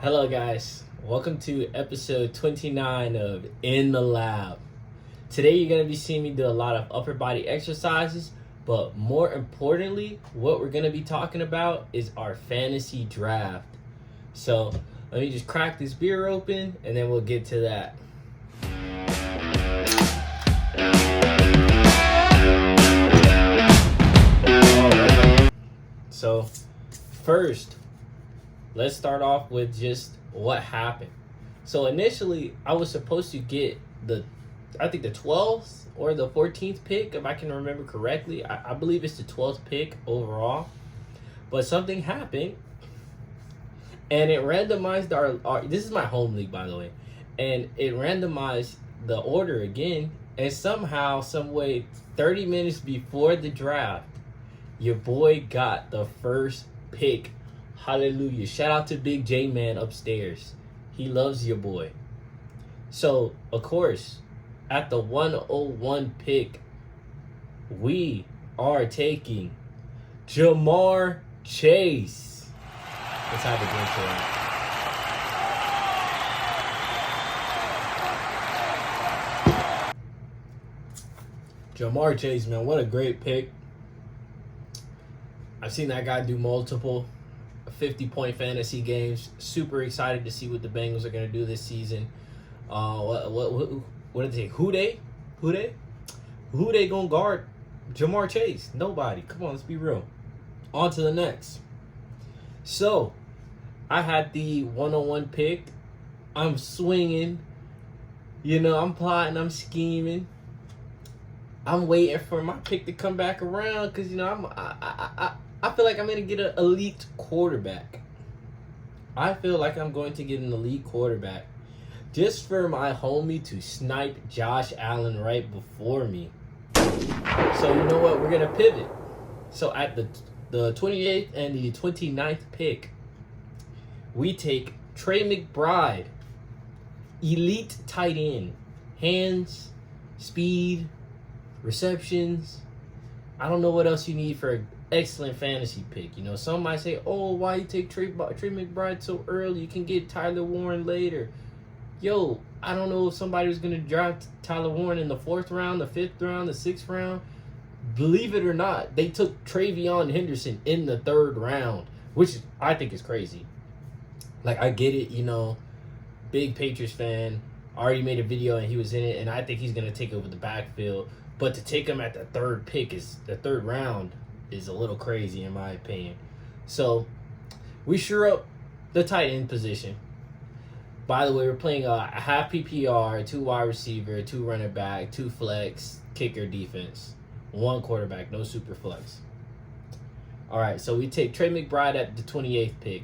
Hello, guys. Welcome to episode 29 of In the Lab. Today, you're going to be seeing me do a lot of upper body exercises, but more importantly, what we're going to be talking about is our fantasy draft. So, let me just crack this beer open and then we'll get to that. Alright. So, first, let's start off with just what happened. So initially, I was supposed to get the 12th or the 14th pick, if I can remember correctly. I believe it's the 12th pick overall. But something happened, and it randomized our this is my home league, by the way. And it randomized the order again, and somehow, some way, 30 minutes before the draft, your boy got the first pick. Hallelujah. Shout out to Big J Man upstairs. He loves your boy. So, of course, at the 101 pick, we are taking Ja'Marr Chase. Let's have a drink for him. Ja'Marr Chase, man, what a great pick. I've seen that guy do multiple 50-point fantasy games. Super excited to see what the Bengals are going to do this season. What did they say? Who they going to guard Ja'Marr Chase? Nobody. Come on, let's be real. On to the next. So, I had the 101 pick. I'm swinging. I'm plotting. I'm scheming. I'm waiting for my pick to come back around because, I feel like I'm going to get an elite quarterback. I feel like I'm going to get an elite quarterback just for my homie to snipe Josh Allen right before me. So you know what? We're going to pivot. So at the 28th and the 29th pick, we take Trey McBride, elite tight end. Hands, speed, receptions. I don't know what else you need for a excellent fantasy pick. Some might say, oh, why you take Trey McBride so early? You can get Tyler Warren later. Yo, I don't know if somebody was going to draft Tyler Warren in the 4th round, the 5th round, the 6th round. Believe it or not, they took Travion Henderson in the 3rd round, which I think is crazy. Like, I get it, big Patriots fan, already made a video and he was in it, and I think he's going to take over the backfield. But to take him at the 3rd round, is a little crazy in my opinion. So we sure up the tight end position. By the way, we're playing a half PPR, 2 wide receiver, 2 running back, 2 flex, kicker defense, 1 quarterback, no super flex. All right, so we take Trey McBride at the 28th pick.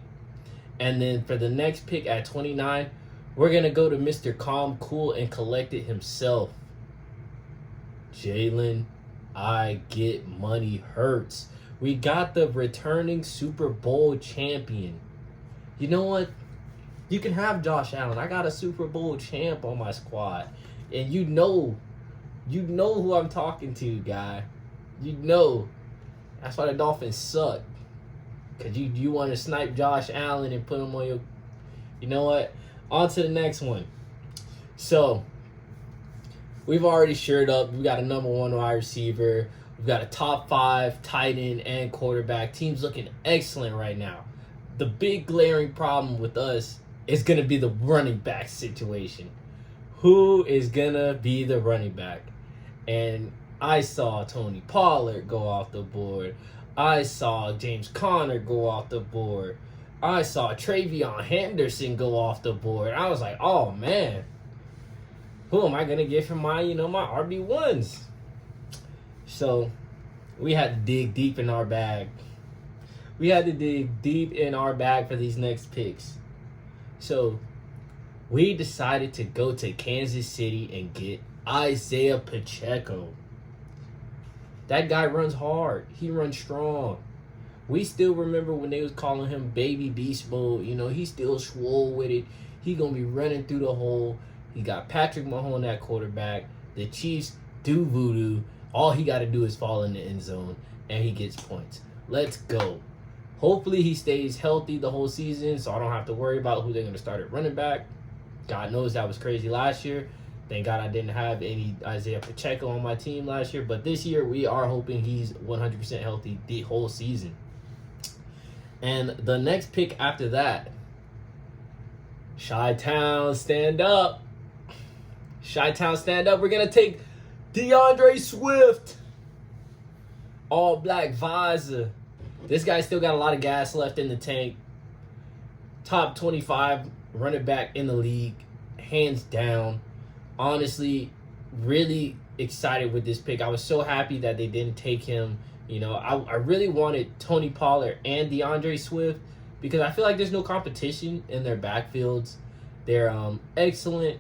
And then for the next pick at 29, we're going to go to Mr. Calm, Cool, and Collected himself. Jalen, I get money hurts. We got the returning Super Bowl champion. You know what? You can have Josh Allen. I got a Super Bowl champ on my squad. And you know who I'm talking to, guy. That's why the Dolphins suck. Because you want to snipe Josh Allen and put him on your... You know what? On to the next one. So, we've already shored up. We got a number 1 wide receiver. We've got a top 5 tight end and quarterback. Team's looking excellent right now. The big glaring problem with us is going to be the running back situation. Who is going to be the running back? And I saw Tony Pollard go off the board. I saw James Conner go off the board. I saw Travion Henderson go off the board. I was like, oh, man. Who am I going to get for my, my RB1s? So, we had to dig deep in our bag. We had to dig deep in our bag for these next picks. So, we decided to go to Kansas City and get Isaiah Pacheco. That guy runs hard. He runs strong. We still remember when they was calling him Baby Beast Mode. He's still swole with it. He going to be running through the hole. He got Patrick Mahomes at quarterback. The Chiefs do voodoo. All he got to do is fall in the end zone, and he gets points. Let's go. Hopefully he stays healthy the whole season, so I don't have to worry about who they're going to start at running back. God knows that was crazy last year. Thank God I didn't have any Isaiah Pacheco on my team last year. But this year, we are hoping he's 100% healthy the whole season. And the next pick after that, Chi-Town, stand up. Chi-Town, stand up. We're going to take DeAndre Swift. All black visor. This guy still got a lot of gas left in the tank. Top 25 running back in the league. Hands down. Honestly, really excited with this pick. I was so happy that they didn't take him. You know, I really wanted Tony Pollard and DeAndre Swift because I feel like there's no competition in their backfields. They're excellent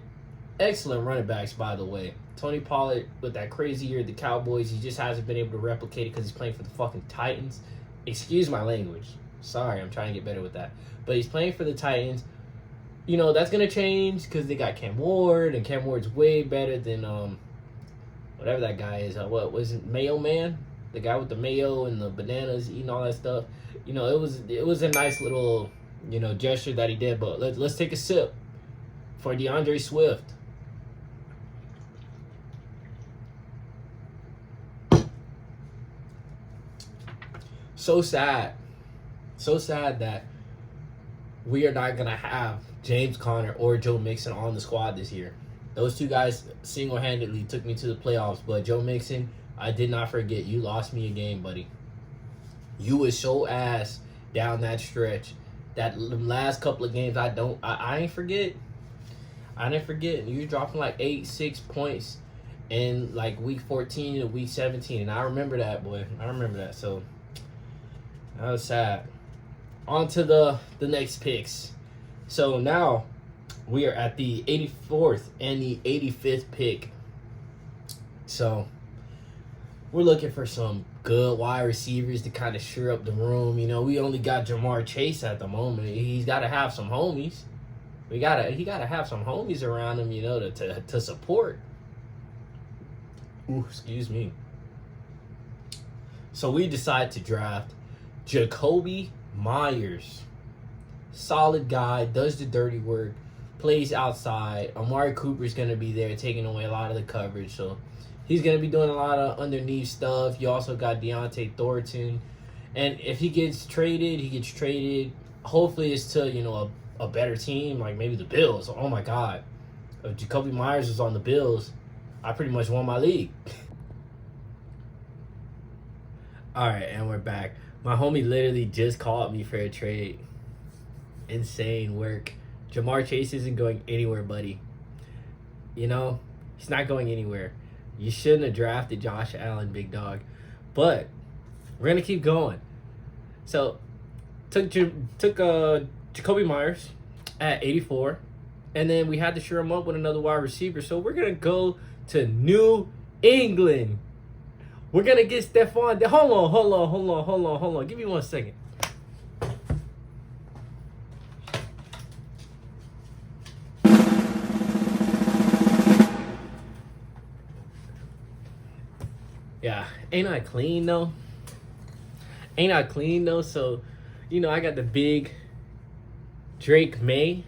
running backs, by the way. Tony Pollard, with that crazy year at the Cowboys, he just hasn't been able to replicate it because he's playing for the fucking Titans. Excuse my language. Sorry, I'm trying to get better with that. But he's playing for the Titans. You know, that's going to change because they got Cam Ward, and Cam Ward's way better than whatever that guy is. What was it, Mayo Man? The guy with the mayo and the bananas, eating all that stuff. You know, it was a nice little, you know, gesture that he did. But let's take a sip for DeAndre Swift. So sad that we are not going to have James Conner or Joe Mixon on the squad this year. Those two guys single-handedly took me to the playoffs, but Joe Mixon, I did not forget. You lost me a game, buddy. You was so ass down that stretch. That last couple of games, I ain't forget. I didn't forget. You were dropping like 6 points in like week 14 to week 17, and I remember that, boy. I remember that, so that was sad. On to the next picks. So now we are at the 84th and the 85th pick. So we're looking for some good wide receivers to kind of shore up the room. You know, we only got Jamar Chase at the moment. He's got to have some homies. He got to have some homies around him, you know, to support. Ooh, excuse me. So we decide to draft Jakobi Meyers. Solid guy, does the dirty work, plays outside. Amari Cooper's going to be there taking away a lot of the coverage. So he's going to be doing a lot of underneath stuff. You also got Deontay Thornton. And if he gets traded, Hopefully it's to, you know, a better team, like maybe the Bills. Oh, my God. If Jakobi Meyers was on the Bills, I pretty much won my league. All right, and we're back. My homie literally just called me for a trade. Insane work. Jamar Chase isn't going anywhere, buddy. You know, he's not going anywhere. You shouldn't have drafted Josh Allen, big dog. But we're going to keep going. So, took Jakobi Meyers at 84. And then we had to shore him up with another wide receiver. So we're going to go to New England. We're going to get Stephon. Hold on. Give me 1 second. Yeah, ain't I clean though? So, you know, I got the big Drake May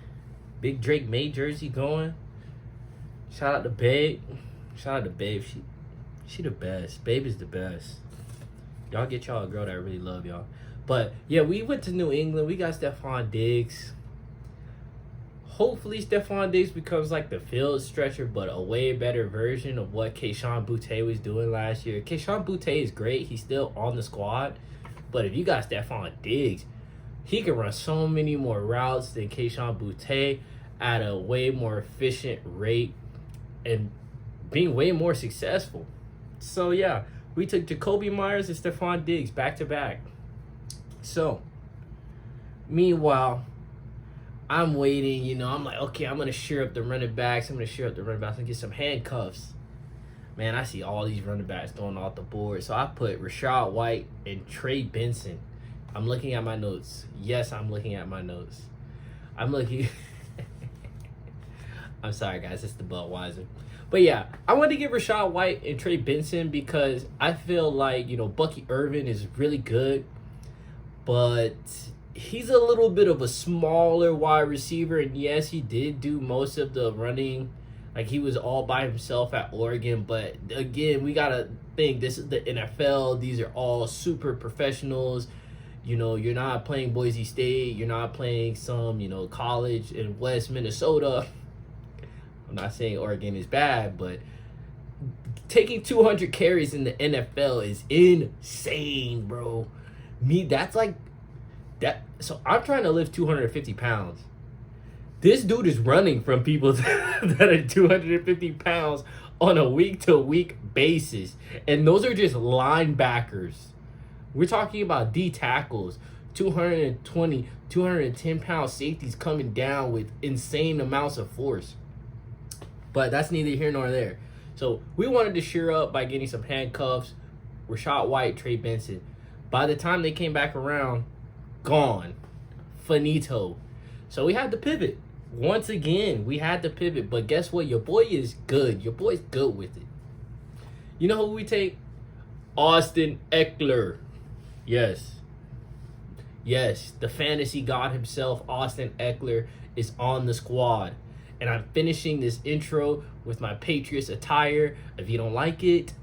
jersey going. Shout out to Babe. She the best. Babe is the best. Y'all get y'all a girl that really love y'all. But yeah, we went to New England. We got Stephon Diggs. Hopefully Stephon Diggs becomes like the field stretcher, but a way better version of what Kayshon Boutte was doing last year. Kayshon Boutte is great. He's still on the squad. But if you got Stephon Diggs, he can run so many more routes than Kayshon Boutte at a way more efficient rate and being way more successful. So yeah, we took Jakobi Meyers and Stephon Diggs back to back. So, meanwhile, I'm waiting, you know, I'm like, okay, I'm going to shore up the running backs. I'm going to get some handcuffs. Man, I see all these running backs going off the board. So I put Rachaad White and Trey Benson. I'm looking at my notes. Yes, I'm looking at my notes. I'm sorry, guys. It's the Budweiser. But yeah, I wanted to get Rachaad White and Trey Benson because I feel like, you know, Bucky Irvin is really good. but he's a little bit of a smaller wide receiver, and yes, he did do most of the running. Like, he was all by himself at Oregon, but again, we gotta think, this is the NFL. These are all super professionals. You know, you're not playing Boise State. You're not playing some, college in West Minnesota. I'm not saying Oregon is bad, but taking 200 carries in the NFL is insane, bro. That's like that. So I'm trying to lift 250 pounds. This dude is running from people that are 250 pounds on a week-to-week basis. And those are just linebackers. We're talking about D tackles, 220, 210-pound safeties coming down with insane amounts of force. But that's neither here nor there. So we wanted to shore up by getting some handcuffs, Rachaad White, Trey Benson. By the time they came back around, gone. Finito. So we had to pivot. Once again, we had to pivot. But guess what? Your boy is good. Your boy's good with it. You know who we take? Austin Ekeler. Yes. Yes, the fantasy god himself, Austin Ekeler, is on the squad. And I'm finishing this intro with my Patriots attire. If you don't like it,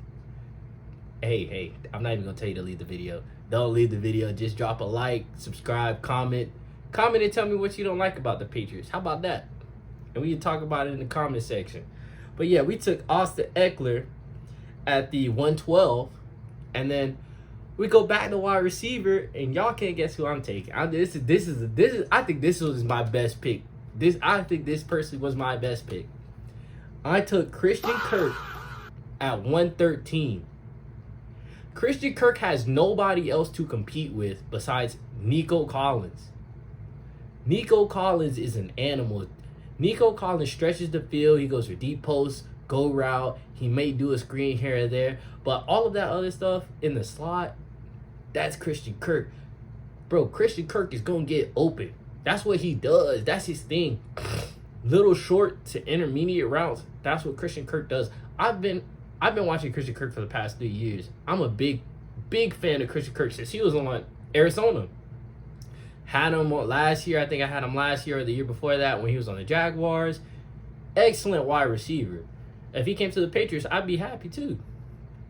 hey, I'm not even going to tell you to leave the video. Don't leave the video. Just drop a like, subscribe, comment. Comment and tell me what you don't like about the Patriots. How about that? And we can talk about it in the comment section. But yeah, we took Austin Ekeler at the 112. And then we go back to wide receiver. And y'all can't guess who I'm taking. I think this was my best pick. I think this person was my best pick. I took Christian Kirk at 113. Christian Kirk has nobody else to compete with besides Nico Collins. Nico Collins is an animal. Nico Collins stretches the field. He goes for deep posts, go route. He may do a screen here and there. But all of that other stuff in the slot, that's Christian Kirk. Bro, Christian Kirk is going to get open. That's what he does. That's his thing. Little short to intermediate routes. That's what Christian Kirk does. I've been watching Christian Kirk for the past 3 years. I'm a big fan of Christian Kirk since he was on Arizona. Had him last year. I think I had him last year or the year before that when he was on the Jaguars. Excellent wide receiver. If he came to the Patriots, I'd be happy too.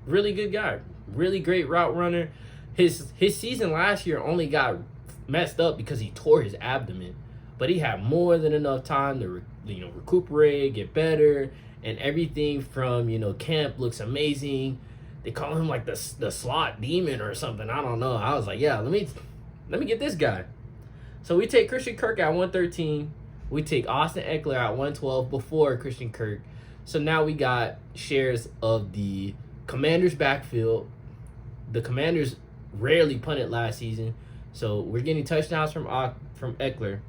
Really good guy. Really great route runner. His season last year only got messed up because he tore his abdomen, but he had more than enough time to recuperate, get better, and everything from camp looks amazing. They call him like the slot demon or something. I don't know. I was like, yeah, let me get this guy. So we take Christian Kirk at 113. We take Austin Ekeler at 112 before Christian Kirk. So now we got shares of the Commanders' backfield. The Commanders rarely punted last season. So we're getting touchdowns from Ekeler.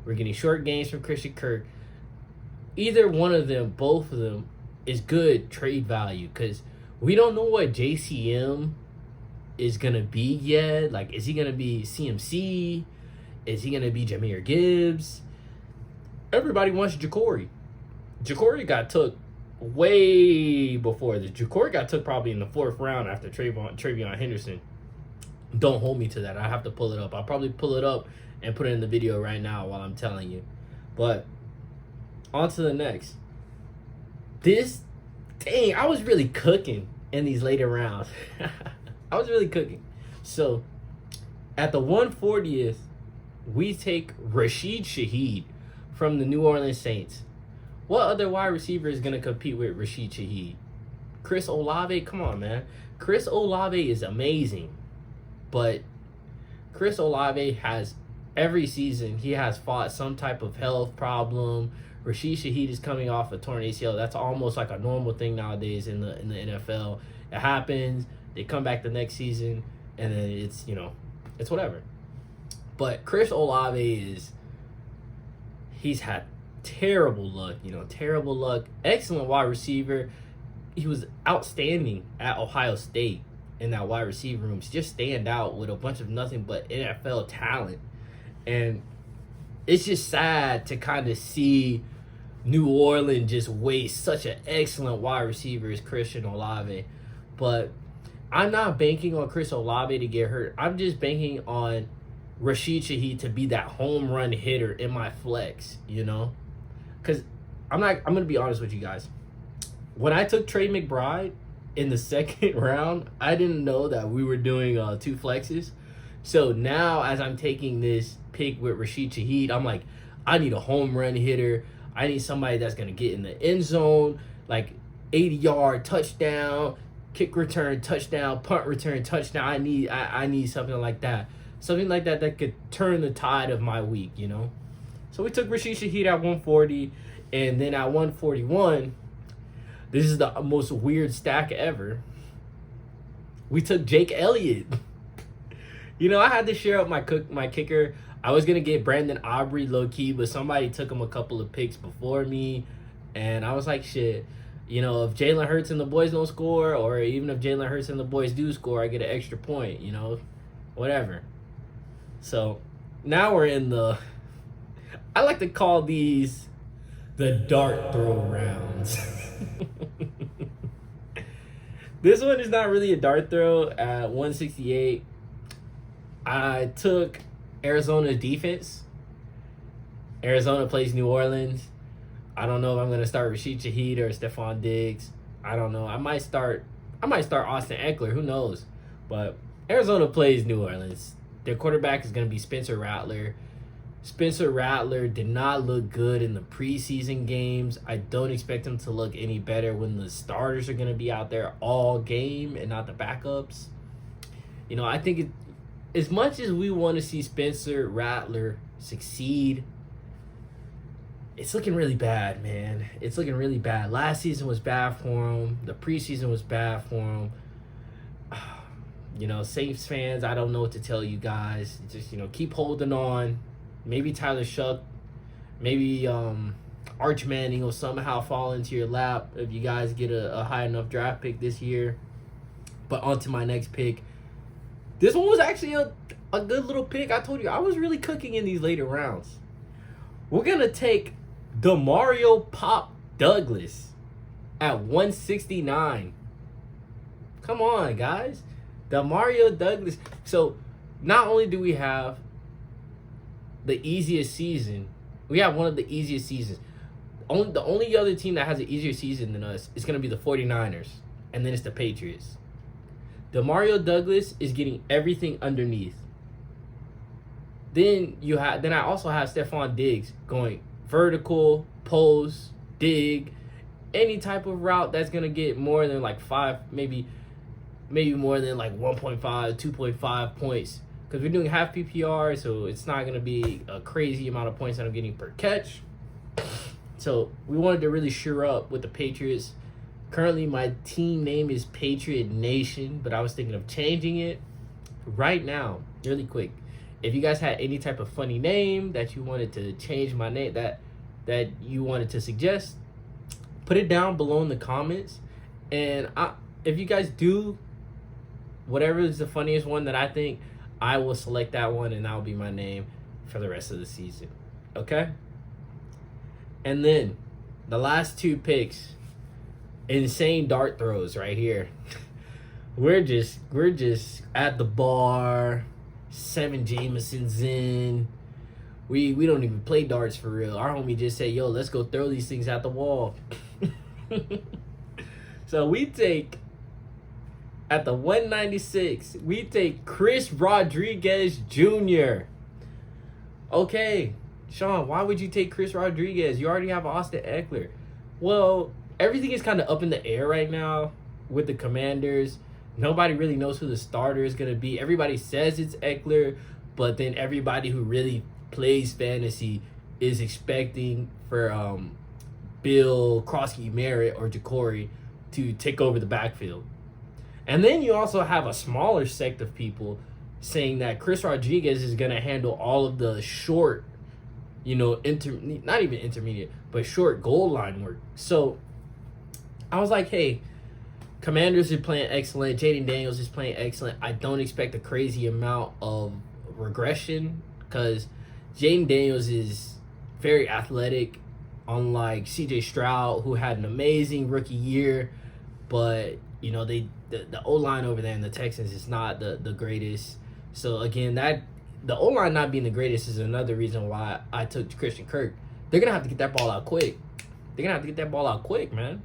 We're getting short gains from Christian Kirk. Either one of them, both of them, is good trade value because we don't know what JCM is going to be yet. Like, is he going to be CMC? Is he going to be Jahmyr Gibbs? Everybody wants Jacory. Jacory got took way before this. Jacory got took probably in the 4th round after Travion Henderson. Don't hold me to that. I have to pull it up. I'll probably pull it up and put it in the video right now while I'm telling you. But on to the next. I was really cooking in these later rounds. I was really cooking. So at the 140th, we take Rashid Shaheed from the New Orleans Saints. What other wide receiver is going to compete with Rashid Shaheed? Chris Olave? Come on, man. Chris Olave is amazing. But Chris Olave has, every season, he has fought some type of health problem. Rashid Shaheed is coming off a torn ACL. That's almost like a normal thing nowadays in the NFL. It happens. They come back the next season, and then it's whatever. But Chris Olave he's had terrible luck, terrible luck. Excellent wide receiver. He was outstanding at Ohio State in that wide receiver room. Just stand out with a bunch of nothing but NFL talent. And it's just sad to kind of see New Orleans just waste such an excellent wide receiver as Christian Olave. But I'm not banking on Chris Olave to get hurt. I'm just banking on Rashid Shaheed to be that home run hitter in my flex, you know? Because I'm going to be honest with you guys. When I took Trey McBride in the second round, I didn't know that we were doing 2 flexes. So now as I'm taking this pick with Rashid Shaheed, I'm like, I need a home run hitter. I need somebody that's going to get in the end zone, like 80-yard touchdown, kick return touchdown, punt return touchdown. I need something like that. Something like that that could turn the tide of my week, you know? So we took Rashid Shaheed at 140, and then at 141, this is the most weird stack ever. We took Jake Elliott. You know, I had to share up my kicker. I was going to get Brandon Aubrey low-key, but somebody took him a couple of picks before me, and I was like, shit. You know, if Jalen Hurts and the boys don't score, or even if Jalen Hurts and the boys do score, I get an extra point, you know? Whatever. So, now we're in the... I like to call these the dart throw rounds. This one is not really a dart throw at 168. I took Arizona's defense. Arizona plays New Orleans. I don't know if I'm going to start Rashid Shaheed or Stephon Diggs. I don't know. I might start Austin Eckler. Who knows? But Arizona plays New Orleans. Their quarterback is going to be Spencer Rattler. Spencer Rattler did not look good in the preseason games. I don't expect him to look any better when the starters are going to be out there all game and not the backups. You know, I think as much as we want to see Spencer Rattler succeed, it's looking really bad, man. It's looking really bad. Last season was bad for him. The preseason was bad for him. You know, Saints fans, I don't know what to tell you guys. Just, you know, keep holding on. Maybe Tyler Shuck, maybe Arch Manning will somehow fall into your lap if you guys get a high enough draft pick this year. But on to my next pick. This one was actually a good little pick. I told you, I was really cooking in these later rounds. We're going to take Demario Pop Douglas at 169. Come on, guys. Demario Douglas. So, not only do we have the easiest season, we have one of the easiest seasons. The only other team that has an easier season than us is going to be the 49ers, and then it's the Patriots. Demario Douglas is getting everything underneath. Then I also have Stephon Diggs going vertical, post, dig, any type of route that's going to get more than like 5, maybe more than like 1.5, 2.5 points. Because we're doing half PPR, so it's not going to be a crazy amount of points that I'm getting per catch. So we wanted to really sure up with the Patriots. Currently, my team name is Patriot Nation, but I was thinking of changing it right now, really quick. If you guys had any type of funny name that you wanted to change my name, that you wanted to suggest, put it down below in the comments. And if you guys do, whatever is the funniest one that I think, I will select that one, and that'll be my name for the rest of the season. Okay? And then, the last 2 picks, insane dart throws right here. We're just at the bar, 7 Jamesons in. We don't even play darts for real. Our homie just said, yo, let's go throw these things at the wall. So we take... At the 196, we take Chris Rodriguez Jr. Okay, Sean, why would you take Chris Rodriguez? You already have Austin Eckler. Well, everything is kind of up in the air right now with the Commanders. Nobody really knows who the starter is going to be. Everybody says it's Eckler, but then everybody who really plays fantasy is expecting for Bill Krosky-Merritt or Jacory to take over the backfield. And then you also have a smaller sect of people saying that Chris Rodriguez is going to handle all of the short, you know, not even intermediate, but short goal line work. So I was like, hey, Commanders are playing excellent. Jaden Daniels is playing excellent. I don't expect a crazy amount of regression because Jaden Daniels is very athletic, unlike CJ Stroud, who had an amazing rookie year, but the O line over there in the Texans is not the greatest. So again, that the O line not being the greatest is another reason why I took Christian Kirk. They're gonna have to get that ball out quick. They're gonna have to get that ball out quick, man.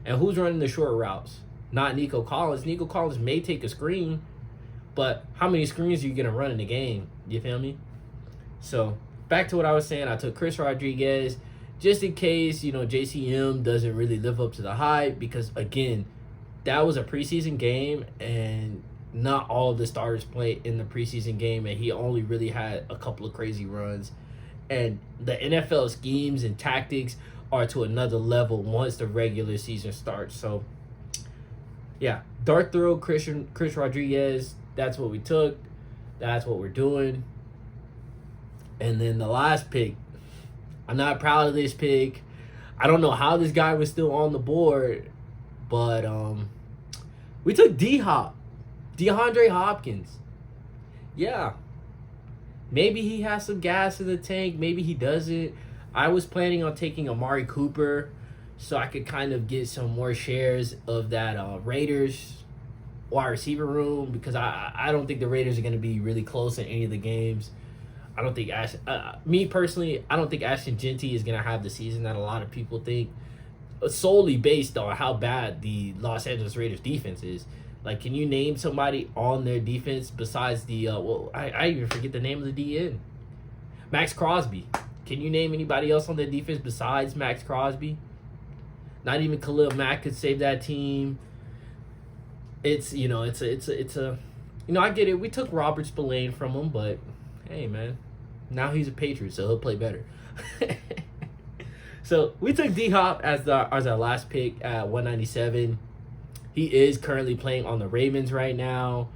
And who's running the short routes? Not Nico Collins. Nico Collins may take a screen, but how many screens are you gonna run in the game? You feel me? So back to what I was saying, I took Chris Rodriguez just in case JCM doesn't really live up to the hype, because again, that was a preseason game and not all of the starters played in the preseason game, and he only really had a couple of crazy runs. And the NFL schemes and tactics are to another level once the regular season starts. So yeah, dart throw Chris Rodriguez. That's what we took. That's what we're doing. And then the last pick, I'm not proud of this pick. I don't know how this guy was still on the board, but we took D-Hop, DeAndre Hopkins. Yeah, maybe he has some gas in the tank. Maybe he doesn't. I was planning on taking Amari Cooper so I could kind of get some more shares of that Raiders wide receiver room, because I don't think the Raiders are going to be really close in any of the games. I don't think me personally, I don't think Ashton Genty is going to have the season that a lot of people think, solely based on how bad the Los Angeles Raiders defense is. Like, can you name somebody on their defense besides the I even forget the name of the DN, Max Crosby? Can you name anybody else on their defense besides Max Crosby? Not even Khalil Mack could save that team. It's I get it. We took Robert Spillane from him, but hey, man, now he's a Patriot, so he'll play better. So we took D-Hop as our last pick at 197. He is currently playing on the Ravens right now.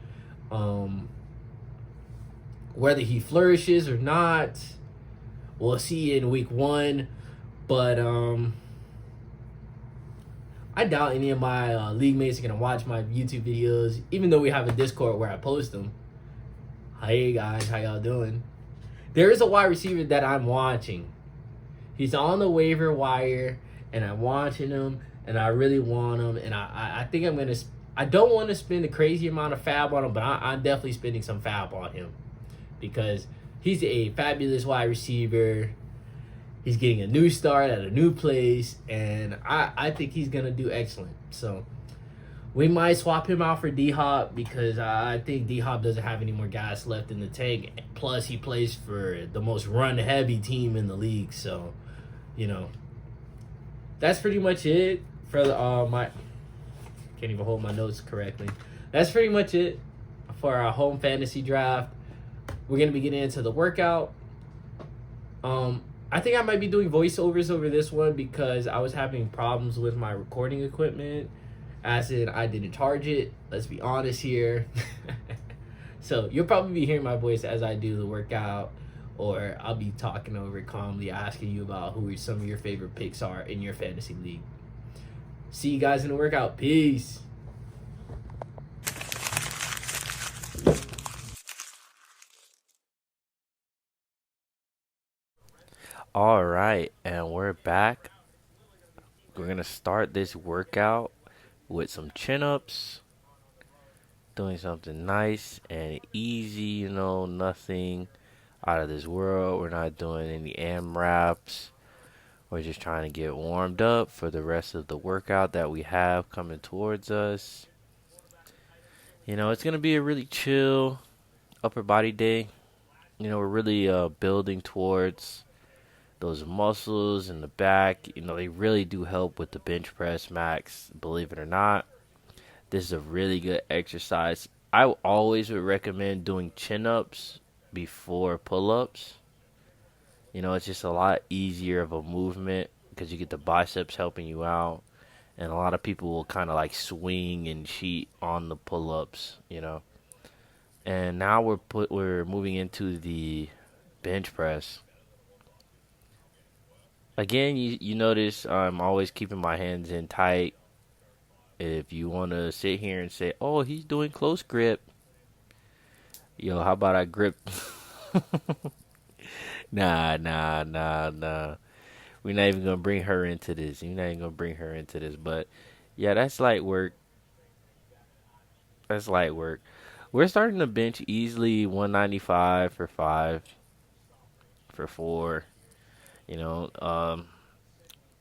Whether he flourishes or not, we'll see in week 1. But I doubt any of my league mates are going to watch my YouTube videos, even though we have a Discord where I post them. Hey guys, how y'all doing? There is a wide receiver that I'm watching. He's on the waiver wire, and I'm watching him, and I really want him, and I think I'm going to... I don't want to spend a crazy amount of fab on him, but I'm definitely spending some fab on him, because he's a fabulous wide receiver. He's getting a new start at a new place, and I think he's going to do excellent. So we might swap him out for D-Hop, because I think D-Hop doesn't have any more gas left in the tank. Plus, he plays for the most run-heavy team in the league. So, that's pretty much it for my... Can't even hold my notes correctly. That's pretty much it for our home fantasy draft. We're going to be getting into the workout. I think I might be doing voiceovers over this one because I was having problems with my recording equipment. As in, I didn't charge it. Let's be honest here. So you'll probably be hearing my voice as I do the workout, or I'll be talking over it calmly, asking you about who some of your favorite picks are in your fantasy league. See you guys in the workout. Peace. All right, and we're back. We're going to start this workout with some chin-ups, doing something nice and easy, nothing out of this world. We're not doing any AMRAPs. We're just trying to get warmed up for the rest of the workout that we have coming towards us. It's going to be a really chill upper body day. We're really building towards those muscles in the back. They really do help with the bench press max, believe it or not. This is a really good exercise. I always would recommend doing chin-ups before pull-ups. It's just a lot easier of a movement because you get the biceps helping you out. And a lot of people will kind of like swing and cheat on the pull-ups, And now we're moving into the bench press. Again, you notice I'm always keeping my hands in tight. If you want to sit here and say, oh, he's doing close grip. Yo, how about I grip? Nah. We're not even going to bring her into this. But, yeah, that's light work. That's light work. We're starting to bench easily 195 for 5, for 4. You know,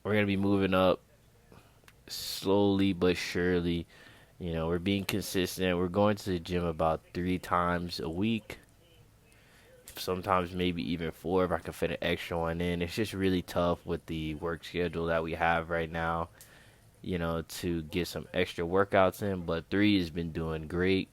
we're going to be moving up slowly but surely. You know, we're being consistent. We're going to the gym about 3 times a week. Sometimes maybe even 4 if I can fit an extra one in. It's just really tough with the work schedule that we have right now, you know, to get some extra workouts in. But 3 has been doing great.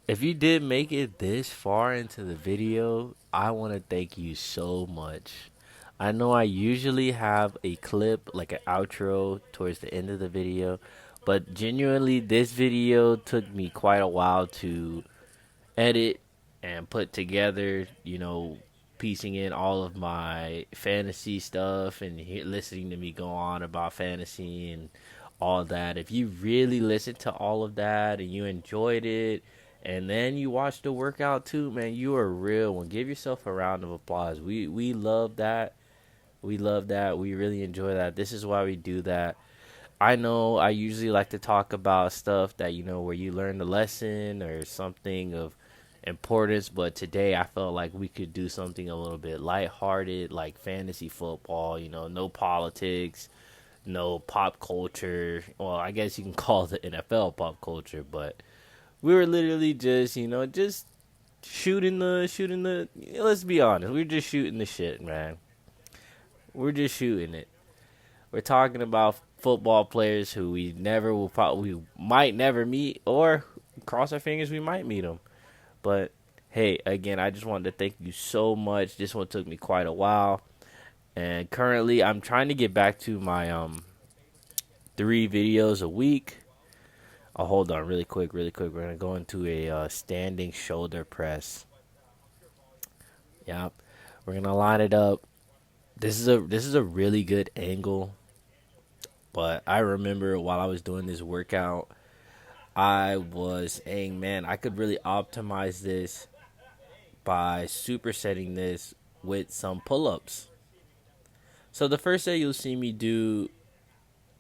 If you did make it this far into the video, I want to thank you so much. I know I usually have a clip, like an outro, towards the end of the video, but genuinely, this video took me quite a while to edit and put together, you know, piecing in all of my fantasy stuff and listening to me go on about fantasy and all that. If you really listened to all of that and you enjoyed it, and then you watch the workout too, man, you are a real one. Give yourself a round of applause. We love that. We love that. We really enjoy that. This is why we do that. I know I usually like to talk about stuff that, you know, where you learn the lesson or something of importance, but today I felt like we could do something a little bit lighthearted, like fantasy football, you know, no politics, no pop culture. Well, I guess you can call the NFL pop culture, but we were literally just, you know, just shooting the let's be honest, we're just shooting the shit, man. We're just shooting it. We're talking about football players who we never will probably we might never meet, or cross our fingers we might meet them. But hey, again, I just wanted to thank you so much. This one took me quite a while, and currently I'm trying to get back to my 3 videos a week. Oh, hold on, really quick. We're gonna go into a standing shoulder press. Yep, we're gonna line it up. This is a really good angle. But I remember while I was doing this workout, I was saying, man, I could really optimize this by supersetting this with some pull-ups. So the first day you'll see me do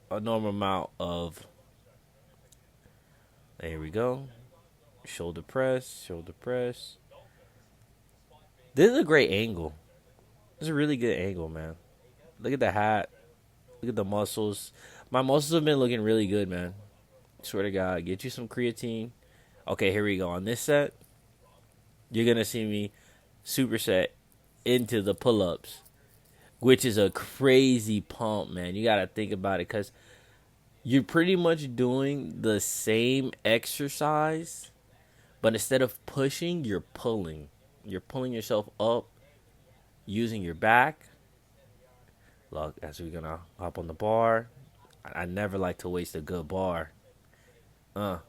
a normal amount of, there we go, shoulder press. This is a great angle. This is a really good angle, man. Look at the hat. Look at the muscles. My muscles have been looking really good, man. Swear to God. Get you some creatine. Okay, here we go. On this set, you're going to see me superset into the pull-ups, which is a crazy pump, man. You got to think about it because you're pretty much doing the same exercise, but instead of pushing, you're pulling. You're pulling yourself up using your back. Look, as we're going to hop on the bar. I never like to waste a good bar. I'm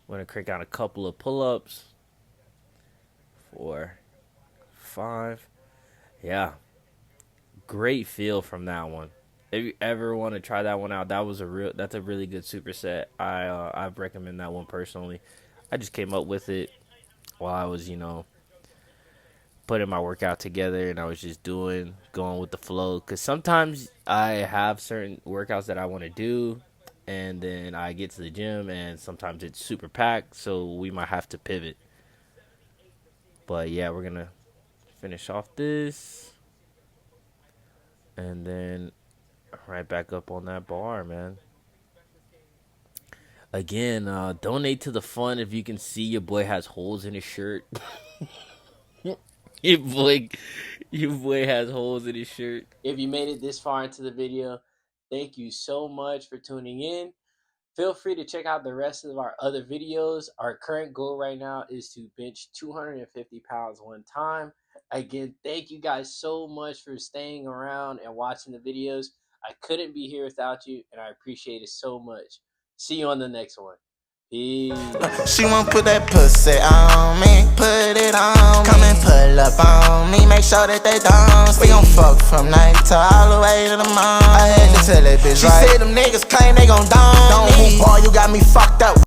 going to crank out a couple of pull-ups. 4, 5. Yeah. Great feel from that one. If you ever want to try that one out, that's a really good superset. I recommend that one personally. I just came up with it while I was, you know, putting my workout together, and I was just going with the flow. Because sometimes I have certain workouts that I want to do, and then I get to the gym, and sometimes it's super packed, so we might have to pivot. But yeah, we're going to finish off this, and then right back up on that bar, man. Again, donate to the fund. If you can see, your boy has holes in his shirt. Your boy has holes in his shirt. If you made it this far into the video, thank you so much for tuning in. Feel free to check out the rest of our other videos. Our current goal right now is to bench 250 pounds one time. Again, thank you guys so much for staying around and watching the videos. I couldn't be here without you, and I appreciate it so much. See you on the next one. Peace. She won't put that pussy on me, put it on me. Come and pull up on me, make sure that they don't see. We gon' fuck from night till all the way to the morning. I had to tell that bitch, she said them niggas claim they gon' don't me. Boy, you got me fucked up.